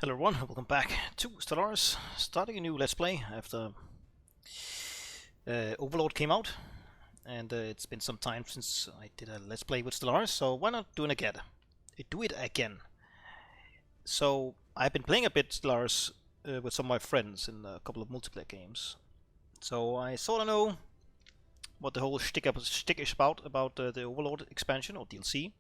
Hello everyone, welcome back to Stellaris, starting a new Let's Play after Overlord came out, and it's been some time since I did a Let's Play with Stellaris, so why not do it again. So I've been playing a bit Stellaris with some of my friends in a couple of multiplayer games, so I sort of know what the whole shtick is about the Overlord expansion or DLC.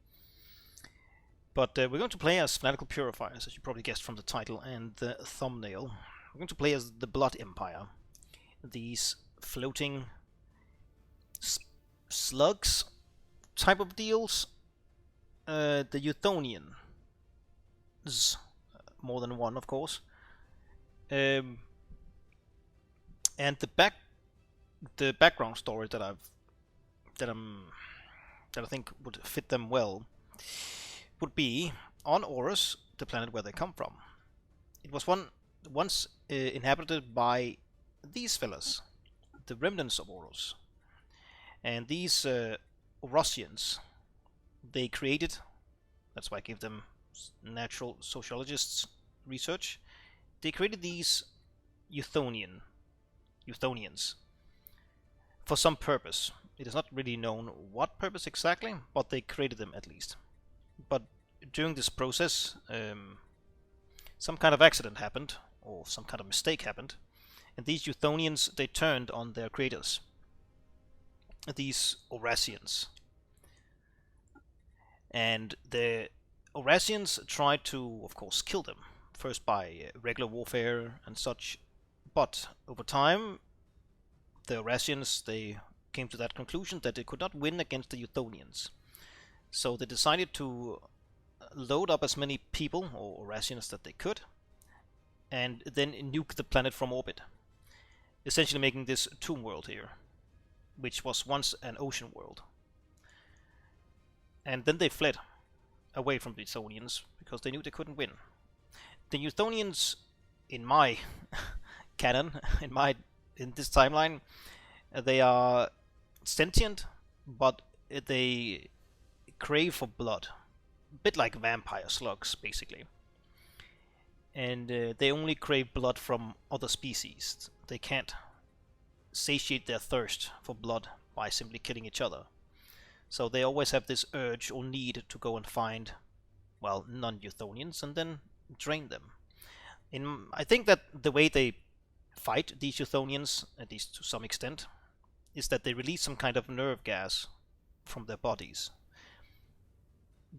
But we're going to play as Fanatical Purifiers, as you probably guessed from the title and the thumbnail. We're going to play as the Blood Empire. These floating slugs type of deals. The Ethonians. More than one, of course. And the background story that I think would fit them well would be on Horus, the planet where they come from. It was once inhabited by these fellas, the remnants of Horus. And these Russians, they created, that's why I give them natural sociologists research, they created these Ethonians for some purpose. It is not really known what purpose exactly, but they created them at least. But during this process, some kind of accident happened, or some kind of mistake happened, and these Ethonians, they turned on their creators, these Orasians. And the Orasians tried to, of course, kill them, first by regular warfare and such, but over time, the Orasians, they came to that conclusion that they could not win against the Ethonians. So they decided to load up as many people, or Orasians, that they could, and then nuke the planet from orbit, essentially making this tomb world here, which was once an ocean world. And then they fled away from the Ethonians, because they knew they couldn't win. The Ethonians, in my canon, in this timeline, they are sentient, but they crave for blood, a bit like vampire slugs, basically. And they only crave blood from other species. They can't satiate their thirst for blood by simply killing each other. So they always have this urge or need to go and find, well, non-Ethonians and then drain them. I think that the way they fight these Ethonians, at least to some extent, is that they release some kind of nerve gas from their bodies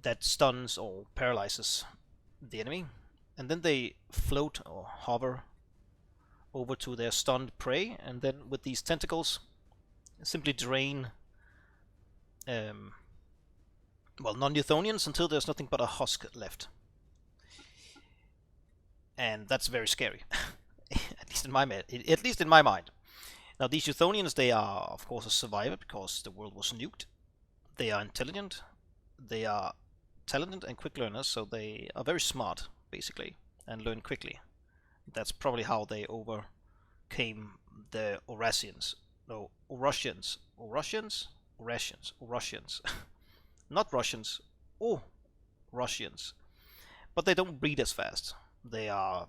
that stuns or paralyzes the enemy, and then they float or hover over to their stunned prey, and then with these tentacles simply drain non-Ethonians until there's nothing but a husk left. And that's very scary, at least in my mind. Now these Ethonians, they are of course a survivor because the world was nuked. They are intelligent. They are talented and quick learners, so they are very smart, basically, and learn quickly. That's probably how they overcame the Orasians. No, Orasians. Not Russians, Russians. But they don't breed as fast. They are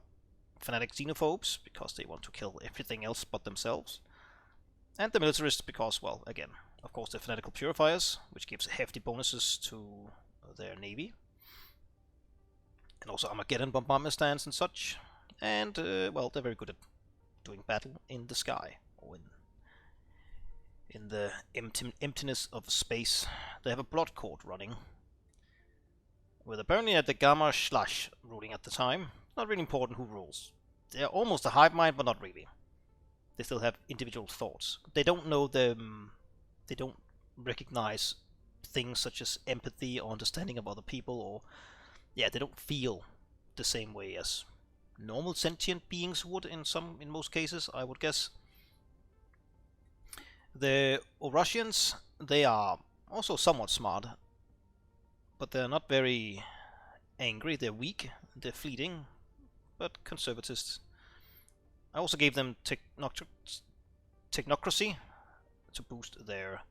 fanatic xenophobes, because they want to kill everything else but themselves. And the militarists, because, well, again, of course, they're fanatical purifiers, which gives hefty bonuses to their navy, and also Armageddon bombardment stands and such. And well, they're very good at doing battle in the sky, or in the emptiness of space. They have a blood court running, with apparently at the Gamma Slash ruling at the time. Not really important who rules. They're almost a hive mind, but not really. They still have individual thoughts. They don't know them. They don't recognize things such as empathy or understanding of other people, or they don't feel the same way as normal sentient beings would in most cases, I would guess. The Orasians, they are also somewhat smart, but they're not very angry. They're weak, they're fleeting, but conservatists. I also gave them technocracy to boost their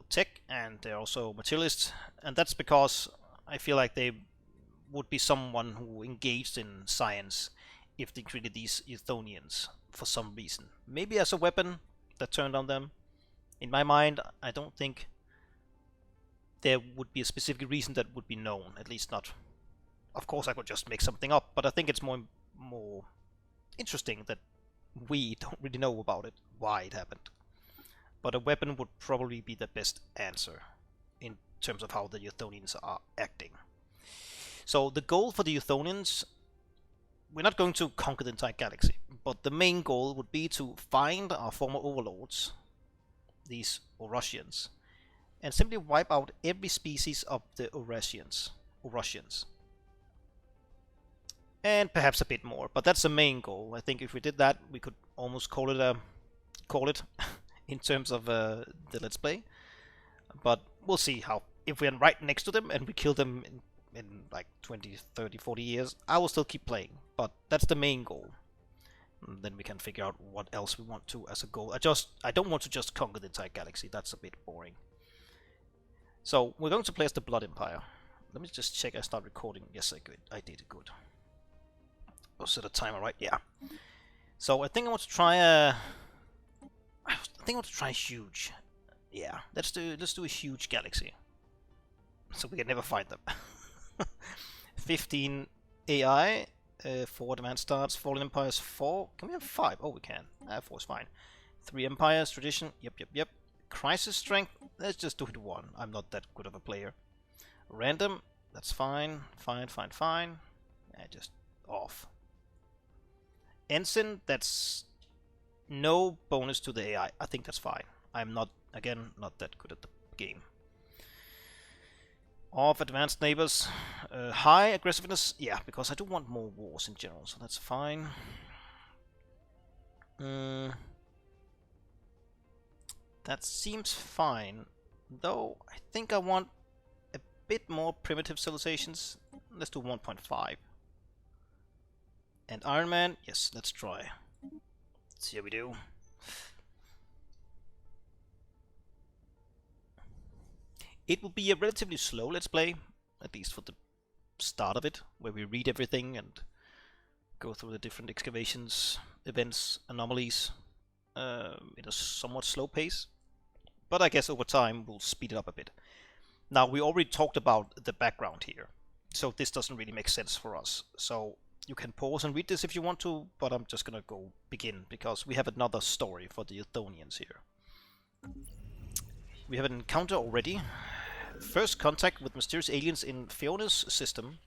tech, and they're also materialists, and that's because I feel like they would be someone who engaged in science if they created these Ethonians for some reason. Maybe as a weapon that turned on them. In my mind, I don't think there would be a specific reason that would be known, at least not. Of course, I could just make something up, but I think it's more interesting that we don't really know about it, why it happened. But a weapon would probably be the best answer in terms of how the Ethonians are acting. So the goal for the Ethonians, we're not going to conquer the entire galaxy, but the main goal would be to find our former overlords, these Orussians, and simply wipe out every species of the Orussians. And perhaps a bit more, but that's the main goal. I think if we did that, we could almost call it in terms of the Let's Play. But we'll see how. If we're right next to them and we kill them in like 20, 30, 40 years, I will still keep playing. But that's the main goal. And then we can figure out what else we want to as a goal. I don't want to just conquer the entire galaxy. That's a bit boring. So we're going to play as the Blood Empire. Let me just check I start recording. Yes, I did good. I'll set a timer, right? Yeah. So I think I want to try a huge. Yeah, let's do a huge galaxy. So we can never find them. 15 AI, 4 advanced starts, Fallen Empires 4. Can we have 5? Oh, we can. 4 is fine. 3 Empires, Tradition. Yep. Crisis Strength. Let's just do it 1. I'm not that good of a player. Random. That's fine. Fine. Yeah, just off. Ensign. That's no bonus to the AI. I think that's fine. I'm not, again, not that good at the game. Off advanced neighbors. High aggressiveness. Yeah, because I do want more wars in general, so that's fine. That seems fine, though I think I want a bit more primitive civilizations. Let's do 1.5. And Iron Man, yes, let's try. Let's see how we do. It will be a relatively slow Let's Play, at least for the start of it, where we read everything and go through the different excavations, events, anomalies, in a somewhat slow pace. But I guess over time we'll speed it up a bit. Now, we already talked about the background here, so this doesn't really make sense for us. So you can pause and read this if you want to, but I'm just gonna go begin, because we have another story for the Ethonians here. We have an encounter already. First contact with mysterious aliens in Fiona's system.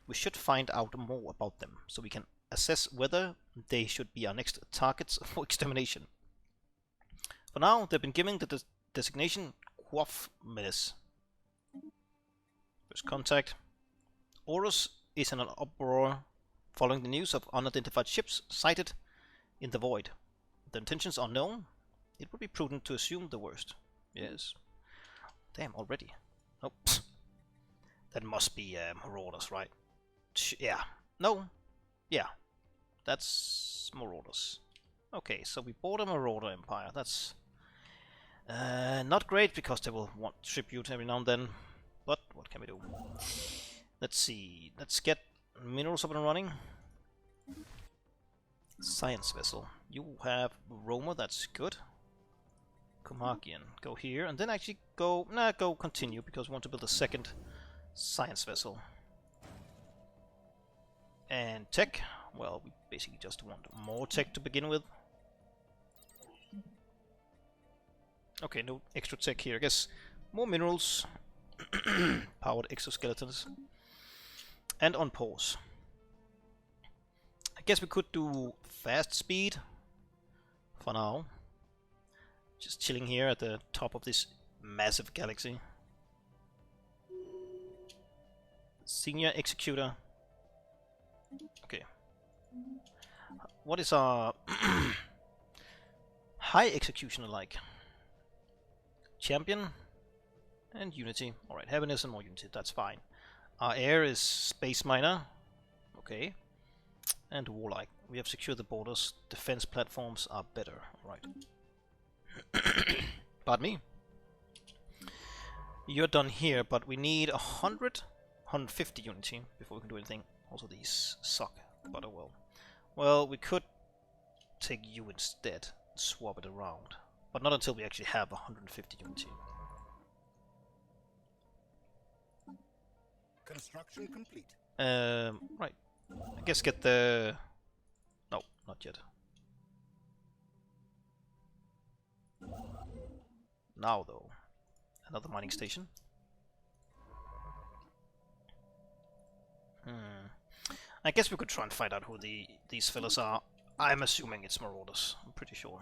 We should find out more about them, so we can assess whether they should be our next targets for extermination. For now, they've been given the designation Quaff Menace. First contact. Horus is in an uproar following the news of unidentified ships sighted in the void. Their intentions are known. It would be prudent to assume the worst. Yes. Damn, already. Oh, pfft. That must be Marauders, right? Yeah. No. Yeah. That's Marauders. Okay, so we bought a Marauder Empire. That's not great, because they will want tribute every now and then. But what can we do? Let's see. Let's get minerals up and running. Science vessel. You have Roma, that's good. Komakian. Go here, and then actually go... Nah, go continue, because we want to build a second science vessel. And tech. Well, we basically just want more tech to begin with. Okay, no extra tech here. I guess more minerals. Powered exoskeletons. And on pause. I guess we could do fast speed for now. Just chilling here at the top of this massive galaxy. Senior Executor. Okay. What is our high executioner like? Champion and Unity. Alright, Happiness and more Unity, that's fine. Our heir is Space Miner. Okay. And Warlike. We have secured the borders. Defense platforms are better. Alright. Pardon me. You're done here, but we need 100 150 unity before we can do anything. Also these suck, but oh well. Well, we could take you instead, swap it around. But not until we actually have 150 unity. Construction complete. Right. I guess get the... No, not yet. Now though. Another mining station. I guess we could try and find out who these fellas are. I'm assuming it's Marauders. I'm pretty sure.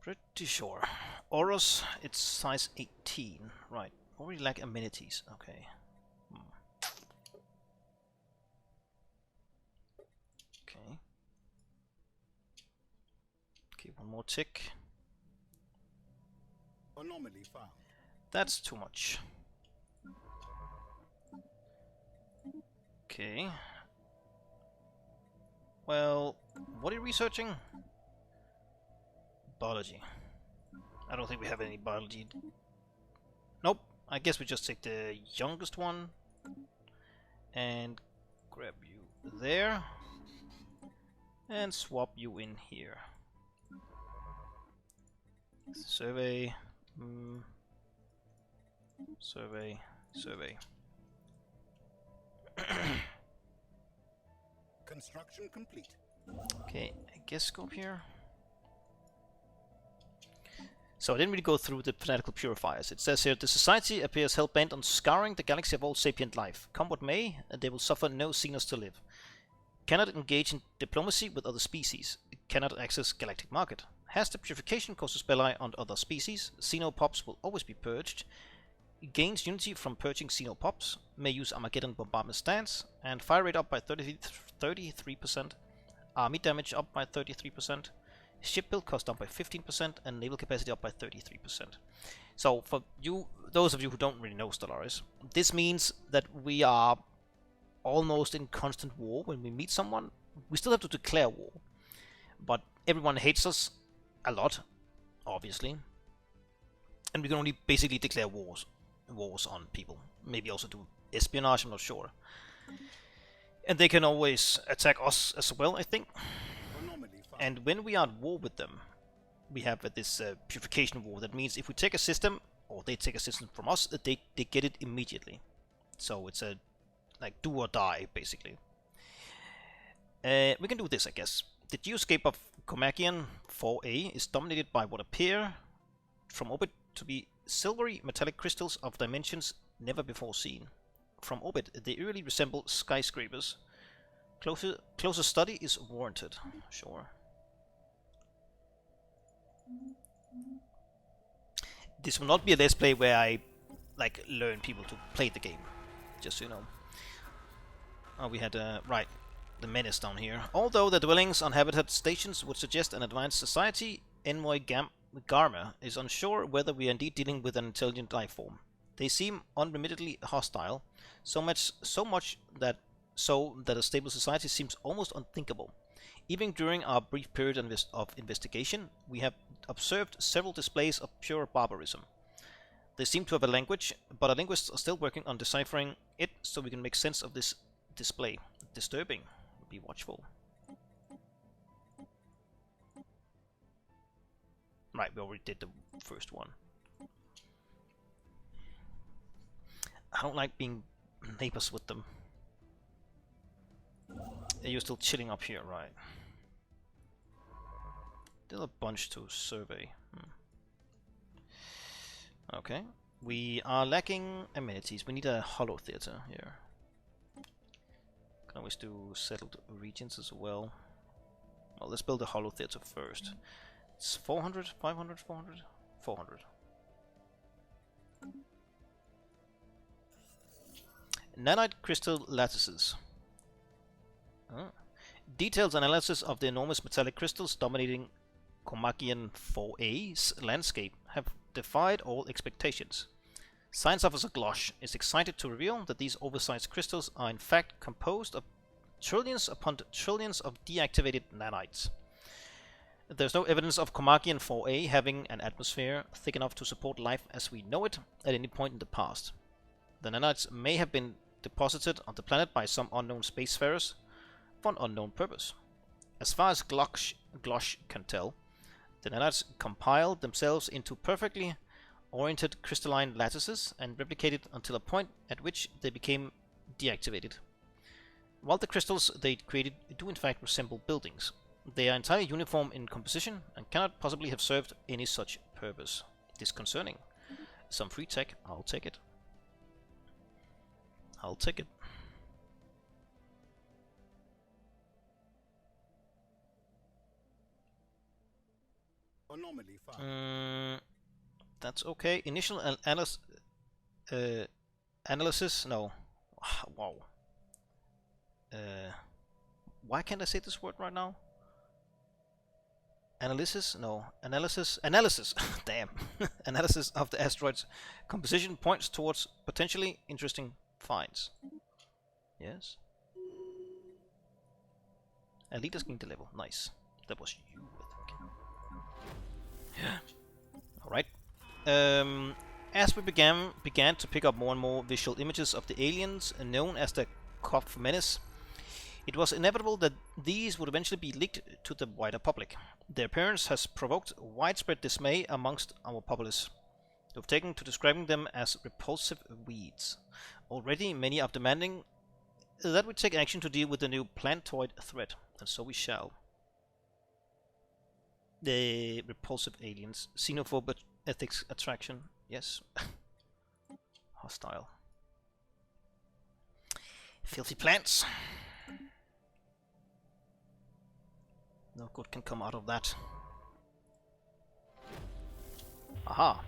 Pretty sure. Oros, it's size 18. Right. Already lack amenities. Okay. Okay. Okay, one more tick. Anomaly found. That's too much. Okay. Well, what are you researching? Biology. I don't think we have any biology. Nope. I guess we just take the youngest one and grab you there and swap you in here. Survey. Survey. Survey. Construction complete. Okay, I guess go up here. So I didn't really go through the fanatical purifiers. It says here, the society appears hell-bent on scouring the galaxy of all sapient life. Come what may, they will suffer no xenos to live. Cannot engage in diplomacy with other species. Cannot access galactic market. Has the purification causes belli on other species. Xenopops will always be purged. Gains unity from purging Xenopops. May use Armageddon bombardment stance. And fire rate up by 33%. Army damage up by 33%. Ship build cost up by 15%, and naval capacity up by 33%. So for you, those of you who don't really know Stellaris, this means that we are almost in constant war when we meet someone. We still have to declare war, but everyone hates us a lot, obviously, and we can only basically declare wars on people. Maybe also do espionage, I'm not sure. And they can always attack us as well, I think. And when we are at war with them, we have this purification war. That means if we take a system, or they take a system from us, they get it immediately. So it's a like do or die, basically. We can do this, I guess. The geoscape of Komakian 4A is dominated by what appear from orbit to be silvery metallic crystals of dimensions never before seen. From orbit, they eerily resemble skyscrapers. Closer study is warranted. Sure. This will not be a let's play where I like learn people to play the game, just so you know. Oh, we had right, the menace down here. Although the dwellings on habitat stations would suggest an advanced society, Envoy Garma is unsure whether we are indeed dealing with an intelligent life form. They seem unremittedly hostile, so much that a stable society seems almost unthinkable. Even during our brief period of investigation, we have observed several displays of pure barbarism. They seem to have a language, but our linguists are still working on deciphering it so we can make sense of this display. Disturbing. Be watchful. Right, we already did the first one. I don't like being neighbors with them. You're still chilling up here, right? Still a bunch to survey. Okay. We are lacking amenities. We need a hollow theater here. Can always do settled regions as well. Well, let's build a hollow theater first. It's 400, 500, 400, 400. Nanite crystal lattices. Detailed analysis of the enormous metallic crystals dominating Komakian 4A's landscape have defied all expectations. Science Officer Glosh is excited to reveal that these oversized crystals are in fact composed of trillions upon trillions of deactivated nanites. There's no evidence of Komakian 4A having an atmosphere thick enough to support life as we know it at any point in the past. The nanites may have been deposited on the planet by some unknown spacefarers for an unknown purpose. As far as Glosh can tell, the nanites compiled themselves into perfectly oriented crystalline lattices and replicated until a point at which they became deactivated. While the crystals they created do in fact resemble buildings, they are entirely uniform in composition and cannot possibly have served any such purpose. Disconcerting. Some free tech, I'll take it. I'll take it. Anomaly found. That's okay. Initial analysis. No. Wow. Why can't I say this word right now? Analysis? No. Analysis. Damn. Analysis of the asteroid's composition points towards potentially interesting finds. Yes. A leader's gained the level. Nice. That was you, I think. Yeah. Alright. As we began to pick up more and more visual images of the aliens known as the Kopf Menace, it was inevitable that these would eventually be leaked to the wider public. Their appearance has provoked widespread dismay amongst our populace, who have taken to describing them as repulsive weeds. Already many are demanding that we take action to deal with the new plantoid threat, and so we shall. The repulsive aliens, xenophobe ethics attraction, yes. Hostile. Filthy plants. No good can come out of that. Aha.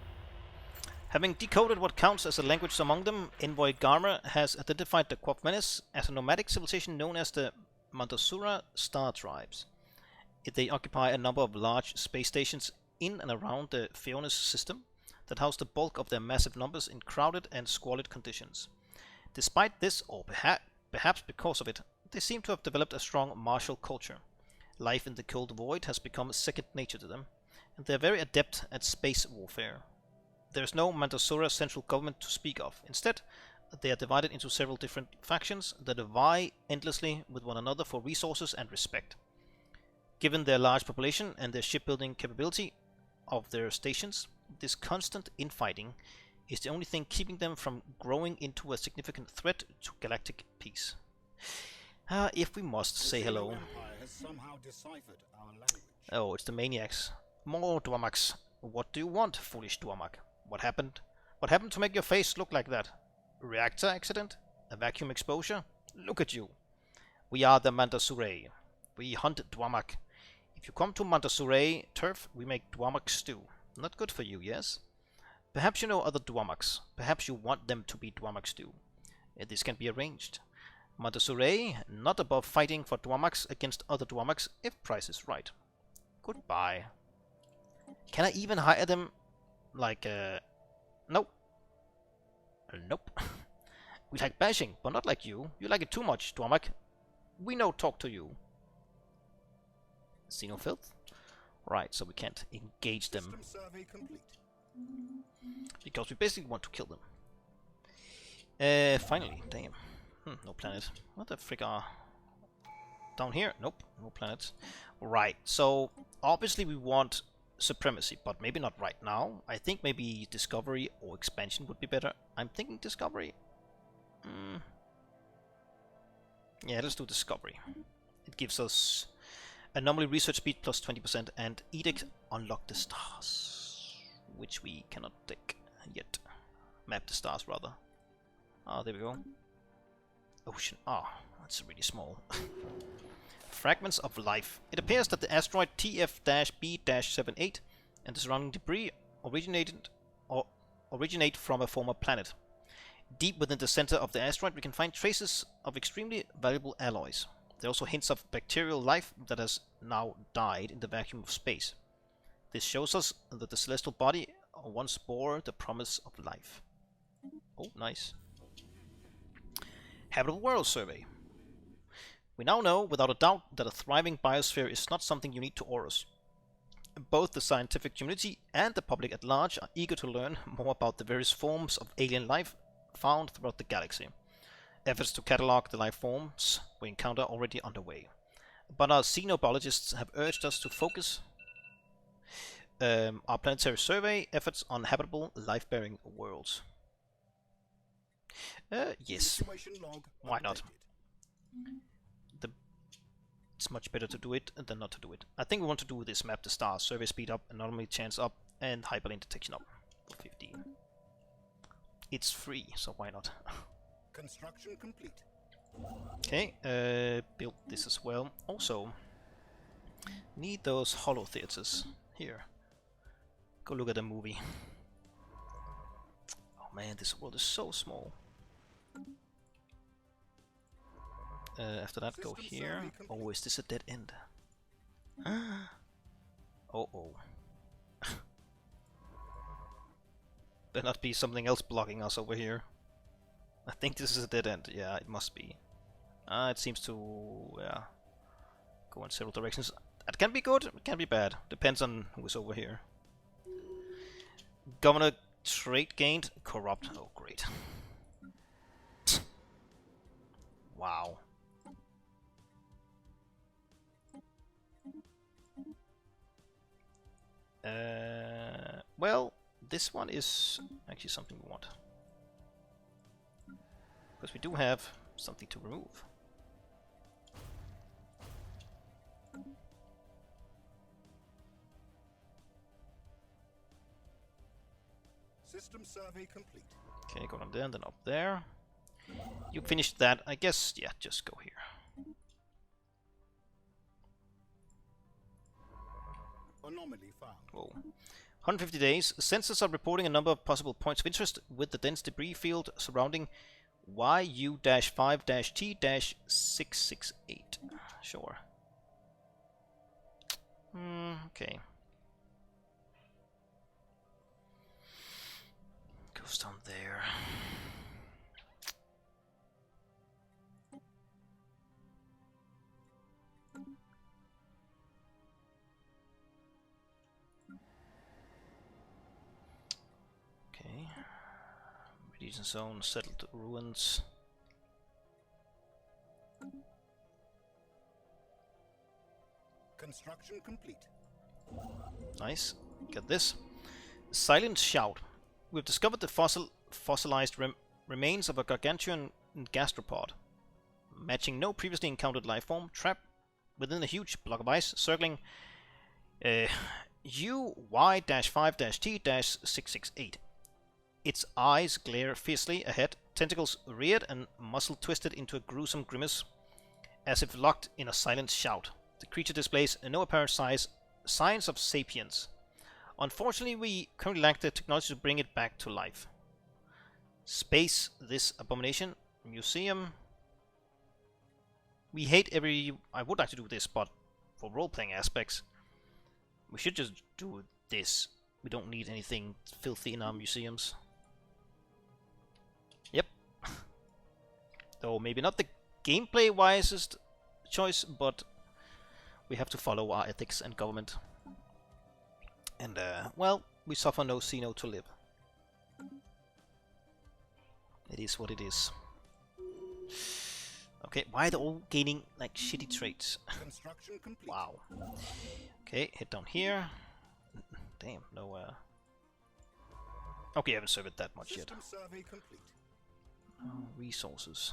Having decoded what counts as a language among them, Envoy Garmer has identified the Kopf Menace as a nomadic civilization known as the Mandasura Star Tribes. They occupy a number of large space stations in and around the Phaeonus system that house the bulk of their massive numbers in crowded and squalid conditions. Despite this, or perhaps because of it, they seem to have developed a strong martial culture. Life in the cold void has become second nature to them, and they are very adept at space warfare. There is no Mandasura central government to speak of. Instead, they are divided into several different factions that vie endlessly with one another for resources and respect. Given their large population and their shipbuilding capability of their stations, this constant infighting is the only thing keeping them from growing into a significant threat to galactic peace. If we must say hello. Oh, it's the maniacs. More Dwarmaks. What do you want, foolish Dwarmak? What happened? What happened to make your face look like that? Reactor accident? A vacuum exposure? Look at you. We are the Mandasurae. We hunt Dwarmak. If you come to Mandasurae turf, we make Dwarmak stew. Not good for you, yes? Perhaps you know other Dwarmaks. Perhaps you want them to be Dwarmak stew. This can be arranged. Mandasurae, not above fighting for Dwarmaks against other Dwarmaks if price is right. Goodbye. Can I even hire them like, nope. Nope. We like bashing, but not like you. You like it too much, Dwarmak. We no talk to you. Xenofilth? Right, so we can't engage them. Because we basically want to kill them. Finally, damn. No planet. What the frick are... Down here? Nope, no planets. Right, so obviously we want supremacy, but maybe not right now. I think maybe discovery or expansion would be better. I'm thinking discovery. Yeah, let's do discovery. It gives us anomaly research speed plus 20% and edict unlock the stars, which we cannot take yet. Map the stars rather. Ah, there we go. Ocean. Ah, that's really small. Fragments of life. It appears that the asteroid TF-B-78 and the surrounding debris originate from a former planet. Deep within the center of the asteroid, we can find traces of extremely valuable alloys. There are also hints of bacterial life that has now died in the vacuum of space. This shows us that the celestial body once bore the promise of life. Oh, nice. Habitable World Survey. We now know without a doubt that a thriving biosphere is not something unique to Aurus. Both the scientific community and the public at large are eager to learn more about the various forms of alien life found throughout the galaxy. Efforts to catalog the life forms we encounter already underway. But our xenobiologists have urged us to focus our planetary survey efforts on habitable, life-bearing worlds. Yes. Why not? It's much better to do it than not to do it. I think we want to do this map the stars. Survey speed up, anomaly chance up, and hyperlink detection up. 15. It's free, so why not? Construction complete. Okay, build this as well. Also, need those hollow theaters here. Go look at a movie. Oh man, this world is so small. After that, go here. Oh, is this a dead end? Oh. Better not be something else blocking us over here. I think this is a dead end. Yeah, it must be. It seems to go in several directions. That can be good, it can be bad. Depends on who is over here. Governor trait gained. Corrupt. Oh, great. Wow. Well, this one is actually something we want. Because we do have something to remove. System survey complete. Okay, go down there and then up there. You finished that, I guess. Yeah, just go here. Anomaly found. Whoa. 150 days. Sensors are reporting a number of possible points of interest with the dense debris field surrounding YU-5-T-668. Sure. Okay. Goes down there. Okay. Radiation zone, settled ruins. Construction complete. Nice. Get this. Silent Shout. We've discovered the fossilized remains of a gargantuan gastropod, matching no previously encountered life form, trapped within a huge block of ice circling UY-5-T-668. Its eyes glare fiercely ahead, tentacles reared and muscle twisted into a gruesome grimace, as if locked in a silent shout. The creature displays no apparent signs of sapience. Unfortunately, we currently lack the technology to bring it back to life. Space this abomination. Museum. We hate every... I would like to do this, but for role-playing aspects, we should just do this. We don't need anything filthy in our museums. Yep. Though maybe not the gameplay wisest choice, but we have to follow our ethics and government. And, well, we suffer no XENO to live. It is what it is. Okay, why are they all gaining, like, shitty traits? Construction complete. Wow. Okay, hit down here. Damn, no, okay, I haven't served it that much yet. System survey complete. Resources.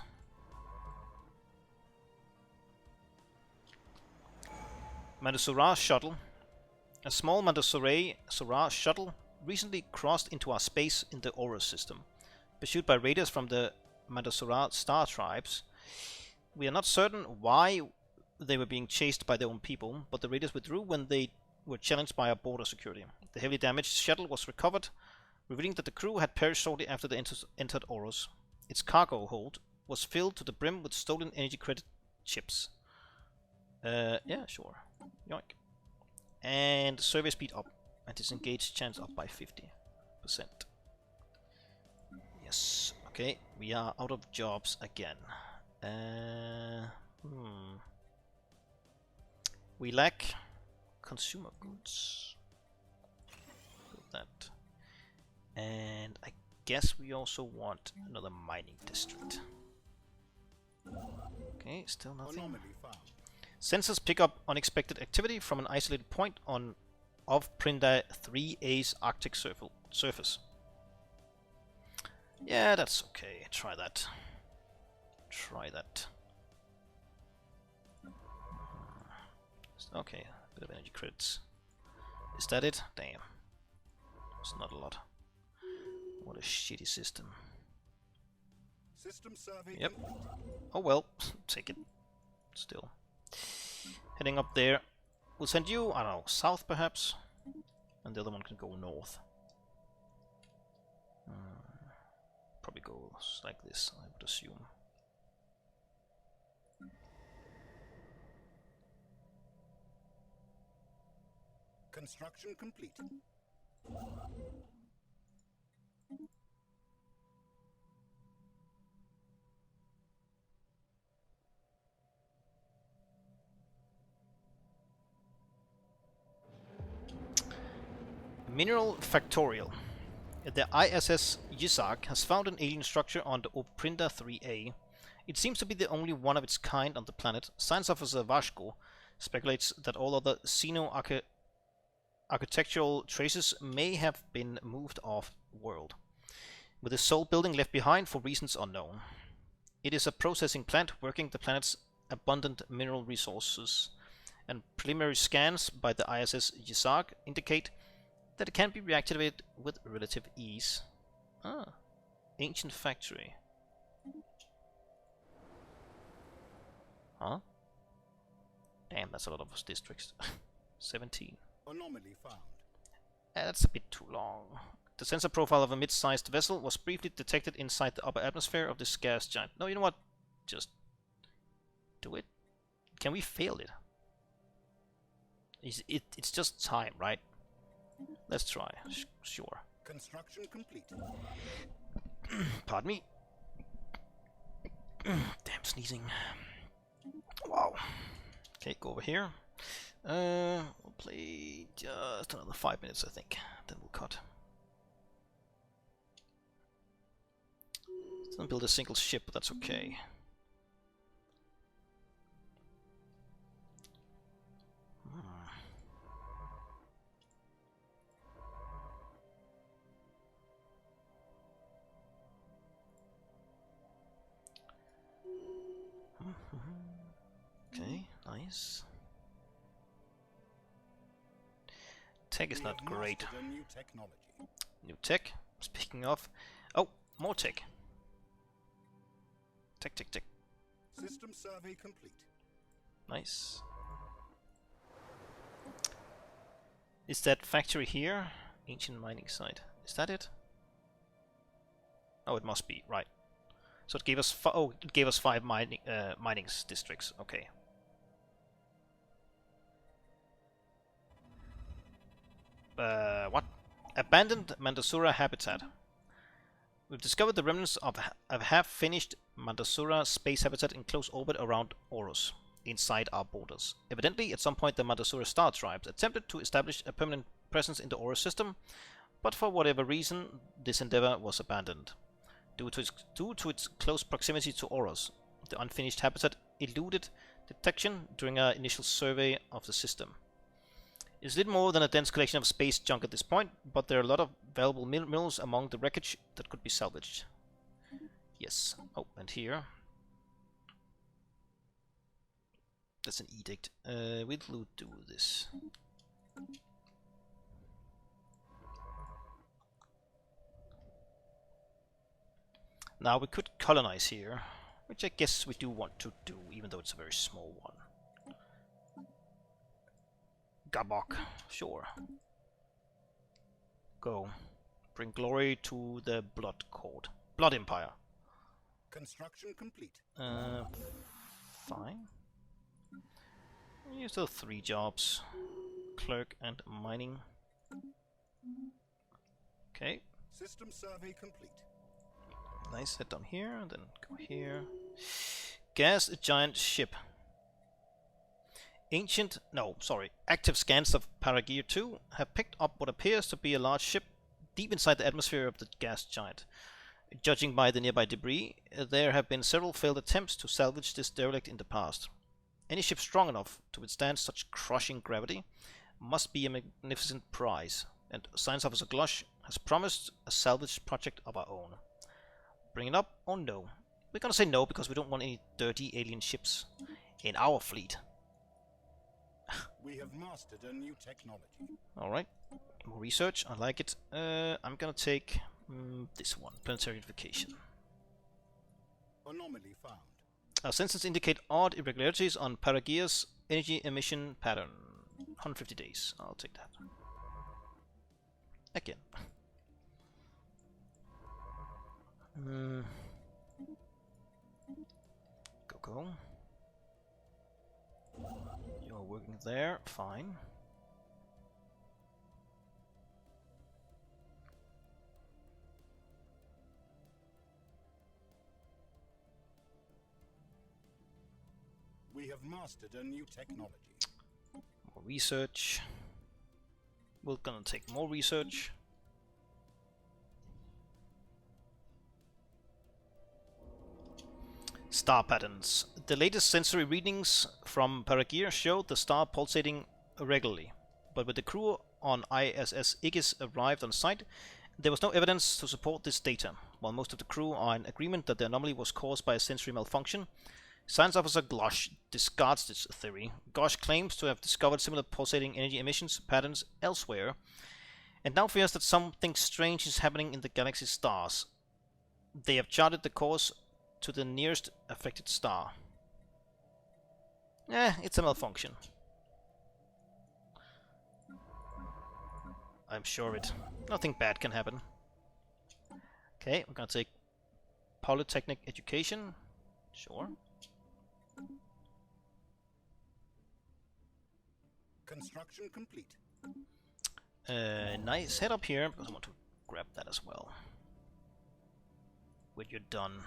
Mandosora shuttle. A small Mandosora shuttle recently crossed into our space in the Aura system, pursued by raiders from the Mandosora star tribes. We are not certain why they were being chased by their own people, but the raiders withdrew when they were challenged by our border security. The heavily damaged shuttle was recovered, revealing that the crew had perished shortly after they entered Auros. Its cargo hold was filled to the brim with stolen energy credit chips. Yeah, sure. Yoink. And survey speed up, and disengage chance up by 50%. Yes. Okay, we are out of jobs again. We lack consumer goods. Build that. And I guess we also want another mining district. Okay, still nothing. Anomaly found. Sensors pick up unexpected activity from an isolated point on of Prinda 3A's Arctic surface. Yeah, that's okay. Try that. Try that. Okay, bit of energy credits. Is that it? Damn. It's not a lot. What a shitty system. System survey Yep. complete. Oh well, take it. Still. Heading up there. We'll send you, I don't know, south perhaps? And the other one can go north. Probably goes like this, I would assume. Construction complete. Mineral Factorial. The ISS Yzak has found an alien structure on the Oprinda 3A. It seems to be the only one of its kind on the planet. Science officer Vashko speculates that all other XENO architectural traces may have been moved off-world, with the sole building left behind for reasons unknown. It is a processing plant working the planet's abundant mineral resources, and preliminary scans by the ISS Yzak indicate that it can be reactivated with relative ease. Ah, ancient factory. Huh? Damn, that's a lot of districts. 17. Anomaly found. That's a bit too long. The sensor profile of a mid-sized vessel was briefly detected inside the upper atmosphere of this gas giant. No, you know what? Just do it. Can we fail it? It's just time, right? Let's try. Sure. Construction complete. Pardon me. Damn sneezing. Wow. Okay, go over here. We'll play just another 5 minutes, I think. Then we'll cut. Don't build a single ship, but that's okay. Okay, nice. Tech is not great. Mastered a new technology. New tech. Speaking of, oh, more tech. Tech. System survey complete. Nice. Is that factory here? Ancient mining site. Is that it? Oh, it must be right. So it gave us it gave us 5 mining districts. Okay. What? Abandoned Mandasura habitat. We've discovered the remnants of a half-finished Mandasura space habitat in close orbit around Oros, inside our borders. Evidently, at some point the Mandasura star tribes attempted to establish a permanent presence in the Oros system, but for whatever reason, this endeavor was abandoned. Due to its close proximity to Oros, the unfinished habitat eluded detection during our initial survey of the system. It's little more than a dense collection of space junk at this point, but there are a lot of valuable minerals among the wreckage that could be salvaged. Yes. Oh, and here. That's an edict. We'll do this. Now we could colonize here, which I guess we do want to do, even though it's a very small one. Gabok, sure. Go. Bring glory to the Blood Court. Blood Empire. Construction complete. Fine. You still 3 jobs. Clerk and mining. Okay. System survey complete. Nice, head down here, and then go here. Gas a giant ship. Active scans of Paragear 2 have picked up what appears to be a large ship deep inside the atmosphere of the gas giant. Judging by the nearby debris, there have been several failed attempts to salvage this derelict in the past. Any ship strong enough to withstand such crushing gravity must be a magnificent prize, and Science Officer Glush has promised a salvage project of our own. Bring it up or no? We're gonna say no because we don't want any dirty alien ships in our fleet. We have mastered a new technology. Alright, more research, I like it. I'm gonna take this one, planetary unification. Anomaly found. Our sensors indicate odd irregularities on Paragear's energy emission pattern. 150 days, I'll take that. Again. Go. You're working there, fine. We have mastered a new technology. More research. We're gonna take more research. Star patterns. The latest sensory readings from Paragear showed the star pulsating regularly, but when the crew on ISS Aegis arrived on site, there was no evidence to support this data. While most of the crew are in agreement that the anomaly was caused by a sensory malfunction, Science Officer Glosh discards this theory. Glosh claims to have discovered similar pulsating energy emissions patterns elsewhere, and now fears that something strange is happening in the galaxy's stars. They have charted the course to the nearest affected star. It's a malfunction. I'm sure of it. Nothing bad can happen. Okay, we're gonna take Polytechnic Education. Sure. Construction complete. Nice. Head up here because I want to grab that as well. When you're done.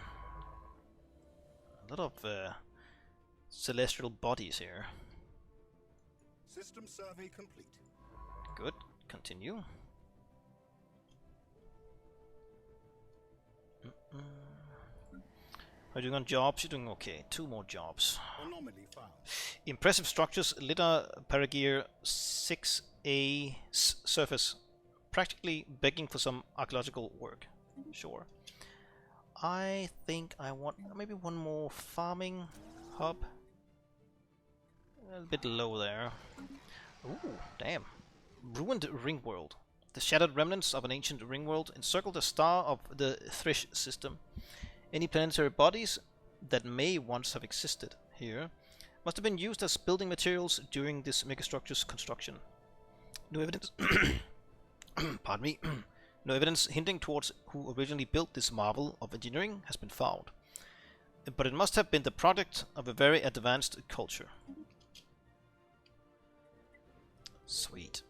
A lot of celestial bodies here. System survey complete. Good. Continue. How are you doing on jobs? You're doing okay. 2 more jobs. Anomaly found. Impressive structures litter Paragear 6A's surface, practically begging for some archaeological work. Sure. I think I want maybe one more farming hub. A bit low there. Ooh, damn. Ruined ring world. The shattered remnants of an ancient ring world encircle the star of the Thrish system. Any planetary bodies that may once have existed here must have been used as building materials during this megastructure's construction. No evidence pardon me. No evidence hinting towards who originally built this marvel of engineering has been found. But it must have been the product of a very advanced culture. Sweet.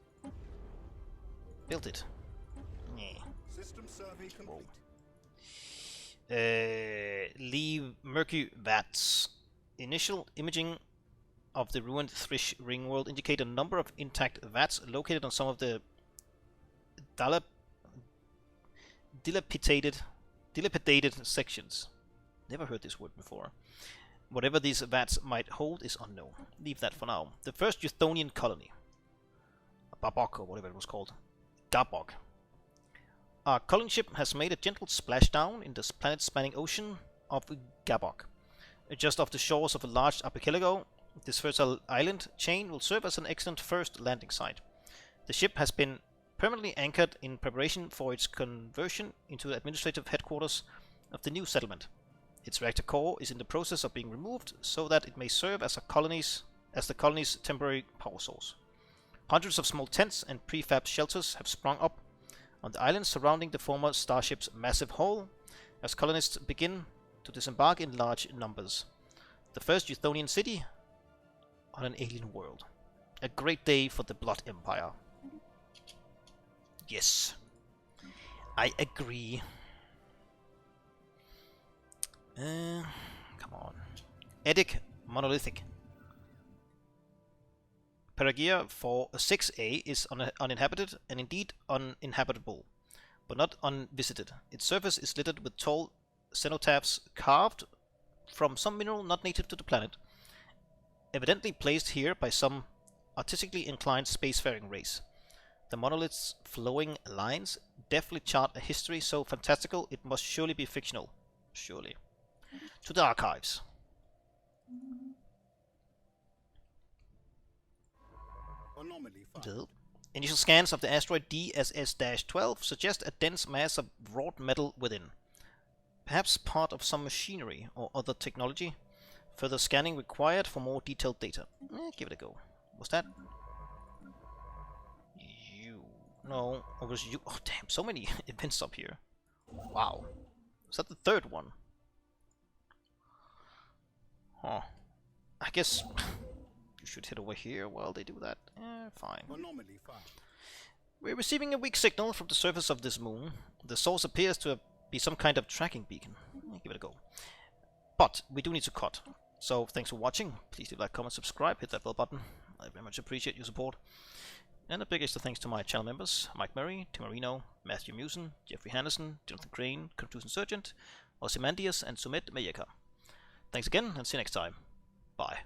Built it. Yeah. System survey complete. Leave Mercury Vats. Initial imaging of the ruined Thrish ring world indicate a number of intact vats located on some of the dilapidated sections. Never heard this word before. Whatever these vats might hold is unknown. Leave that for now. The first Ethonian colony, Babok or whatever it was called, Gabok. Our colony ship has made a gentle splashdown in the planet-spanning ocean of Gabok. Just off the shores of a large archipelago, this fertile island chain will serve as an excellent first landing site. The ship has been permanently anchored in preparation for its conversion into the administrative headquarters of the new settlement. Its reactor core is in the process of being removed so that it may serve as the colony's temporary power source. Hundreds of small tents and prefab shelters have sprung up on the island surrounding the former starship's massive hull as colonists begin to disembark in large numbers. The first Ethonian city on an alien world. A great day for the Blood Empire. Yes, I agree. Come on. Edic Monolithic. Paragear for 6A is uninhabited and indeed uninhabitable. but not unvisited. Its surface is littered with tall cenotaphs carved from some mineral not native to the planet, evidently placed here by some artistically inclined spacefaring race. The monolith's flowing lines definitely chart a history so fantastical it must surely be fictional. Surely. To the archives. Anomaly found. Initial scans of the asteroid DSS-12 suggest a dense mass of wrought metal within. Perhaps part of some machinery or other technology. Further scanning required for more detailed data. Give it a go. Was that you? No, it was you. Oh damn, so many events up here. Wow. Was that the third one? Huh. I guess you should head over here while they do that. Fine. Anomaly found. We're receiving a weak signal from the surface of this moon. The source appears to be some kind of tracking beacon. Give it a go. But we do need to cut. So thanks for watching. Please do like, comment, subscribe, hit that bell button. I very much appreciate your support. And a big extra thanks to my channel members: Mike Murray, Timmerino, Matthew Meeuwsen, Jeffery Handerson, Jonathan Crane, Confusednsurgent, Ozymandias, and Sumedh Mayekar. Thanks again, and see you next time. Bye.